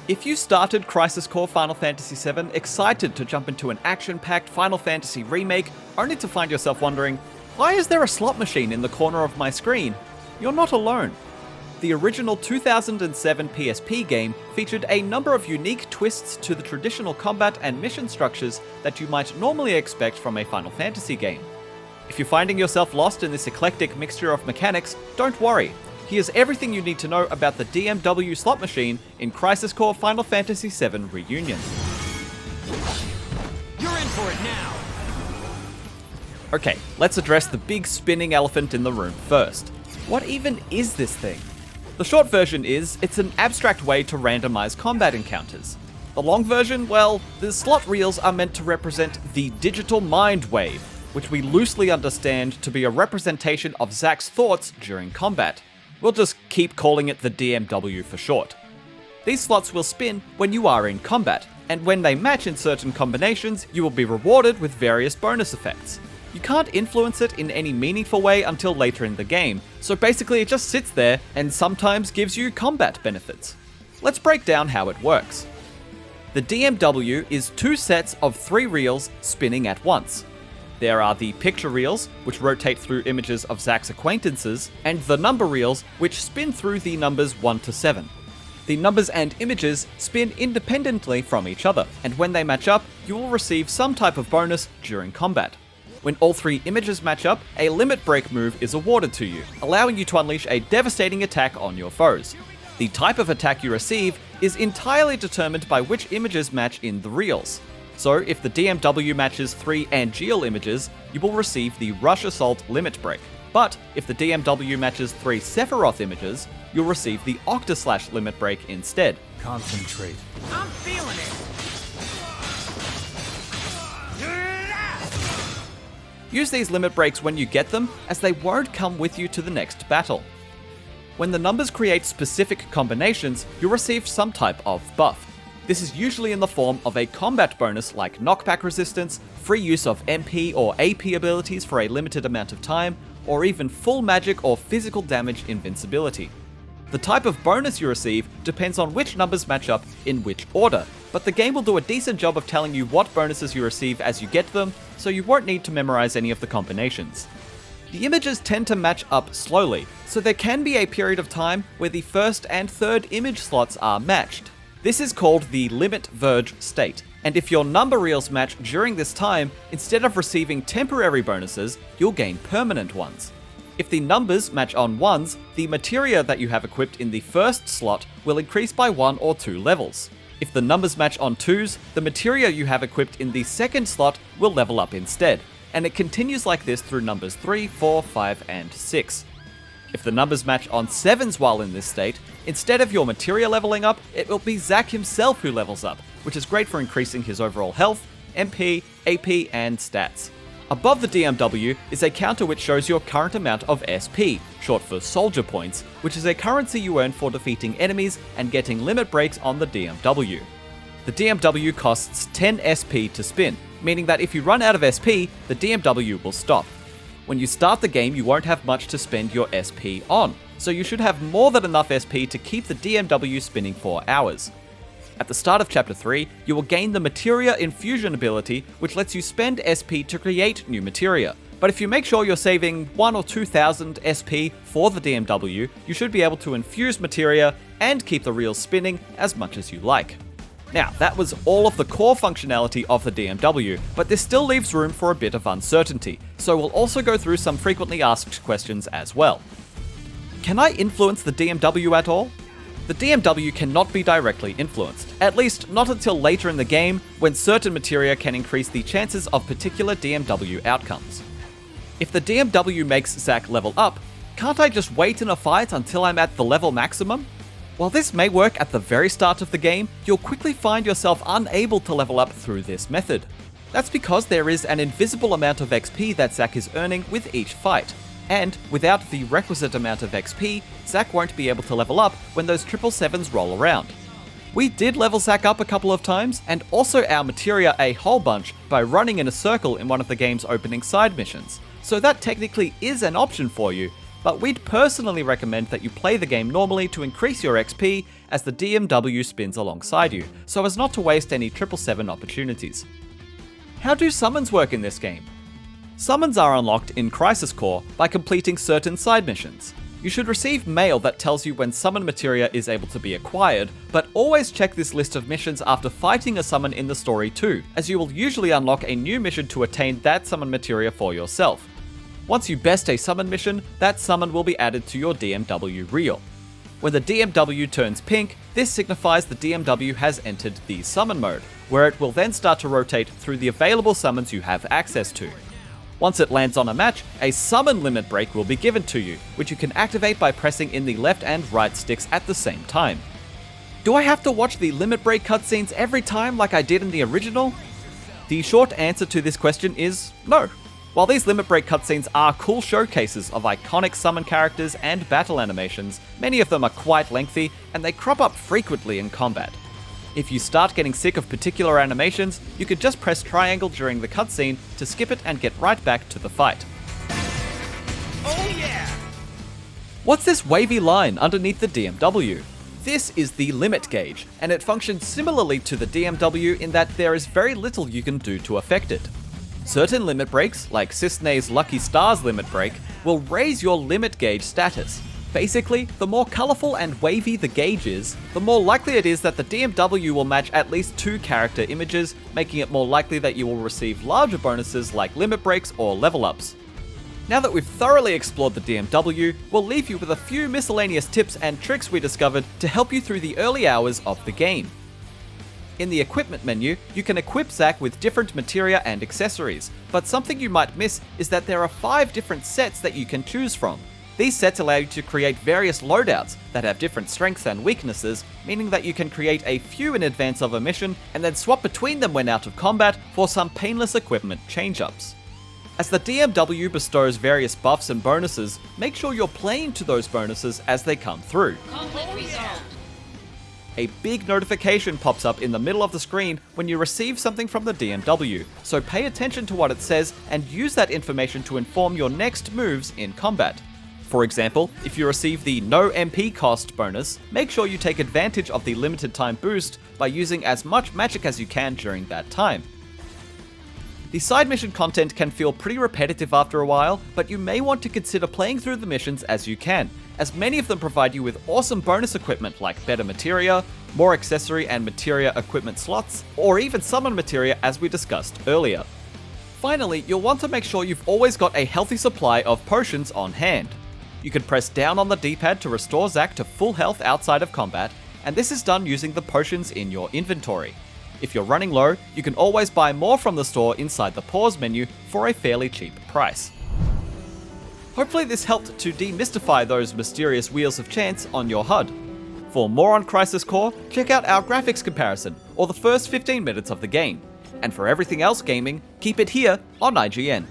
If you started Crisis Core Final Fantasy VII excited to jump into an action-packed Final Fantasy remake, only to find yourself wondering, why is there a slot machine in the corner of my screen? You're not alone. The original 2007 PSP game featured a number of unique twists to the traditional combat and mission structures that you might normally expect from a Final Fantasy game. If you're finding yourself lost in this eclectic mixture of mechanics, don't worry. Here's everything you need to know about the DMW slot machine in Crisis Core Final Fantasy VII Reunion. You're in for it now! Okay, let's address the big spinning elephant in the room first. What even is this thing? The short version is, it's an abstract way to randomize combat encounters. The long version, well, the slot reels are meant to represent the digital mind wave, which we loosely understand to be a representation of Zack's thoughts during combat. We'll just keep calling it the DMW for short. These slots will spin when you are in combat, and when they match in certain combinations, you will be rewarded with various bonus effects. You can't influence it in any meaningful way until later in the game, so basically it just sits there and sometimes gives you combat benefits. Let's break down how it works. The DMW is 2 sets of 3 reels spinning at once. There are the picture reels, which rotate through images of Zack's acquaintances, and the number reels, which spin through the numbers 1 to 7. The numbers and images spin independently from each other, and when they match up, you will receive some type of bonus during combat. When all 3 images match up, a limit break move is awarded to you, allowing you to unleash a devastating attack on your foes. The type of attack you receive is entirely determined by which images match in the reels. So, if the DMW matches 3 Angeal images, you will receive the Rush Assault Limit Break. But, if the DMW matches 3 Sephiroth images, you'll receive the Octaslash Limit Break instead. Concentrate. I'm feeling it! Use these limit breaks when you get them, as they won't come with you to the next battle. When the numbers create specific combinations, you'll receive some type of buff. This is usually in the form of a combat bonus like knockback resistance, free use of MP or AP abilities for a limited amount of time, or even full magic or physical damage invincibility. The type of bonus you receive depends on which numbers match up in which order, but the game will do a decent job of telling you what bonuses you receive as you get them, so you won't need to memorize any of the combinations. The images tend to match up slowly, so there can be a period of time where the first and third image slots are matched. This is called the limit verge state, and if your number reels match during this time, instead of receiving temporary bonuses, you'll gain permanent ones. If the numbers match on 1s, the materia that you have equipped in the first slot will increase by 1 or 2 levels. If the numbers match on 2s, the materia you have equipped in the second slot will level up instead, and it continues like this through numbers 3, 4, 5, and 6. If the numbers match on 7s while in this state, instead of your materia leveling up, it will be Zack himself who levels up, which is great for increasing his overall health, MP, AP, and stats. Above the DMW is a counter which shows your current amount of SP, short for Soldier Points, which is a currency you earn for defeating enemies and getting limit breaks on the DMW. The DMW costs 10 SP to spin, meaning that if you run out of SP, the DMW will stop. When you start the game, you won't have much to spend your SP on, so you should have more than enough SP to keep the DMW spinning for hours. At the start of Chapter 3, you will gain the Materia Infusion ability, which lets you spend SP to create new materia. But if you make sure you're saving 1 or 2,000 SP for the DMW, you should be able to infuse materia and keep the reels spinning as much as you like. Now, that was all of the core functionality of the DMW, but this still leaves room for a bit of uncertainty, so we'll also go through some frequently asked questions as well. Can I influence the DMW at all? The DMW cannot be directly influenced, at least not until later in the game, when certain materia can increase the chances of particular DMW outcomes. If the DMW makes Zack level up, can't I just wait in a fight until I'm at the level maximum? While this may work at the very start of the game, you'll quickly find yourself unable to level up through this method. That's because there is an invisible amount of XP that Zack is earning with each fight, and without the requisite amount of XP, Zack won't be able to level up when those 777s roll around. We did level Zack up a couple of times, and also our materia a whole bunch by running in a circle in one of the game's opening side missions, so that technically is an option for you, but we'd personally recommend that you play the game normally to increase your XP as the DMW spins alongside you, so as not to waste any 777 opportunities. How do summons work in this game? Summons are unlocked in Crisis Core by completing certain side missions. You should receive mail that tells you when summon materia is able to be acquired, but always check this list of missions after fighting a summon in the story too, as you will usually unlock a new mission to attain that summon materia for yourself. Once you best a summon mission, that summon will be added to your DMW reel. When the DMW turns pink, this signifies the DMW has entered the summon mode, where it will then start to rotate through the available summons you have access to. Once it lands on a match, a summon limit break will be given to you, which you can activate by pressing in the left and right sticks at the same time. Do I have to watch the limit break cutscenes every time like I did in the original? The short answer to this question is no. While these limit break cutscenes are cool showcases of iconic summon characters and battle animations, many of them are quite lengthy and they crop up frequently in combat. If you start getting sick of particular animations, you could just press triangle during the cutscene to skip it and get right back to the fight. Oh yeah! What's this wavy line underneath the DMW? This is the limit gauge, and it functions similarly to the DMW in that there is very little you can do to affect it. Certain limit breaks, like Cisne's Lucky Stars limit break, will raise your limit gauge status. Basically, the more colourful and wavy the gauge is, the more likely it is that the DMW will match at least 2 character images, making it more likely that you will receive larger bonuses like limit breaks or level ups. Now that we've thoroughly explored the DMW, we'll leave you with a few miscellaneous tips and tricks we discovered to help you through the early hours of the game. In the equipment menu, you can equip Zack with different materia and accessories, but something you might miss is that there are 5 different sets that you can choose from. These sets allow you to create various loadouts that have different strengths and weaknesses, meaning that you can create a few in advance of a mission and then swap between them when out of combat for some painless equipment change-ups. As the DMW bestows various buffs and bonuses, make sure you're playing to those bonuses as they come through. A big notification pops up in the middle of the screen when you receive something from the DMW, so pay attention to what it says and use that information to inform your next moves in combat. For example, if you receive the no MP cost bonus, make sure you take advantage of the limited time boost by using as much magic as you can during that time. The side mission content can feel pretty repetitive after a while, but you may want to consider playing through the missions as you can, as many of them provide you with awesome bonus equipment like better materia, more accessory and materia equipment slots, or even summon materia as we discussed earlier. Finally, you'll want to make sure you've always got a healthy supply of potions on hand. You can press down on the D-pad to restore Zack to full health outside of combat, and this is done using the potions in your inventory. If you're running low, you can always buy more from the store inside the pause menu for a fairly cheap price. Hopefully this helped to demystify those mysterious wheels of chance on your HUD. For more on Crisis Core, check out our graphics comparison, or the first 15 minutes of the game. And for everything else gaming, keep it here on IGN.